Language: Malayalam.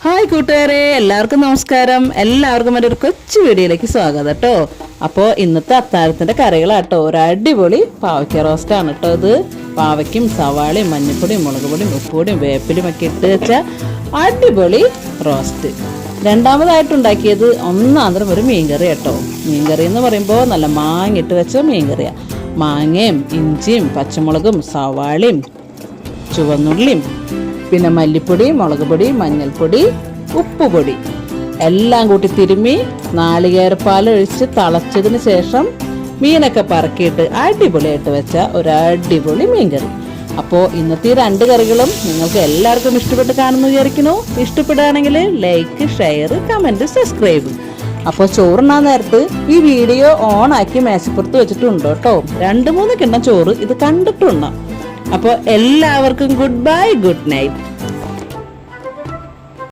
ഹായ് കൂട്ടുകാരെ, എല്ലാവർക്കും നമസ്കാരം. എല്ലാവർക്കും എൻ്റെ ഒരു കൊച്ചു വീഡിയോയിലേക്ക് സ്വാഗതം കേട്ടോ. അപ്പോൾ ഇന്നത്തെ അത്താഴത്തിൻ്റെ കറികളാട്ടോ. ഒരു അടിപൊളി പാവയ്ക്ക റോസ്റ്റാണ് കേട്ടോ. ഇത് പാവയ്ക്കും സവാളയും മഞ്ഞൾപ്പൊടിയും മുളക് പൊടിയും ഉപ്പുപൊടിയും വേപ്പിലും ഒക്കെ ഇട്ട് വെച്ച അടിപൊളി റോസ്റ്റ്. രണ്ടാമതായിട്ടുണ്ടാക്കിയത് ഒന്നാന്തരം ഒരു മീൻകറി കേട്ടോ. മീൻകറി എന്ന് പറയുമ്പോൾ നല്ല മാങ്ങ ഇട്ട് വെച്ച മീൻകറിയാണ്. മാങ്ങയും ഇഞ്ചിയും പച്ചമുളകും സവാളയും ചുവന്നുള്ളിയും പിന്നെ മല്ലിപ്പൊടി, മുളക് പൊടി, മഞ്ഞൾപ്പൊടി, ഉപ്പുപൊടി എല്ലാം കൂട്ടി തിരുമ്മി നാളികേരപ്പാൽ ഒഴിച്ച് തിളച്ചതിന് ശേഷം മീനൊക്കെ പറക്കിയിട്ട് അടിപൊളിയായിട്ട് വെച്ച ഒരു അടിപൊളി മീൻകറി. അപ്പോൾ ഇന്നത്തെ ഈ രണ്ട് കറികളും നിങ്ങൾക്ക് എല്ലാവർക്കും ഇഷ്ടപ്പെട്ട് കാണുന്നു വിചാരിക്കുന്നു. ഇഷ്ടപ്പെടുകയാണെങ്കിൽ ലൈക്ക്, ഷെയർ, കമൻറ്റ്, സബ്സ്ക്രൈബ്. അപ്പോൾ ചോറുണ്ണാൻ നേരത്ത് ഈ വീഡിയോ ഓണാക്കി മേശപ്പുറത്ത് വെച്ചിട്ടുണ്ട് കേട്ടോ. 2-3 കിണ്ണം ചോറ് ഇത് കണ്ടിട്ടുണ്ടാകും. അപ്പോൾ എല്ലാവർക്കും ഗുഡ് ബൈ, ഗുഡ് നൈറ്റ്.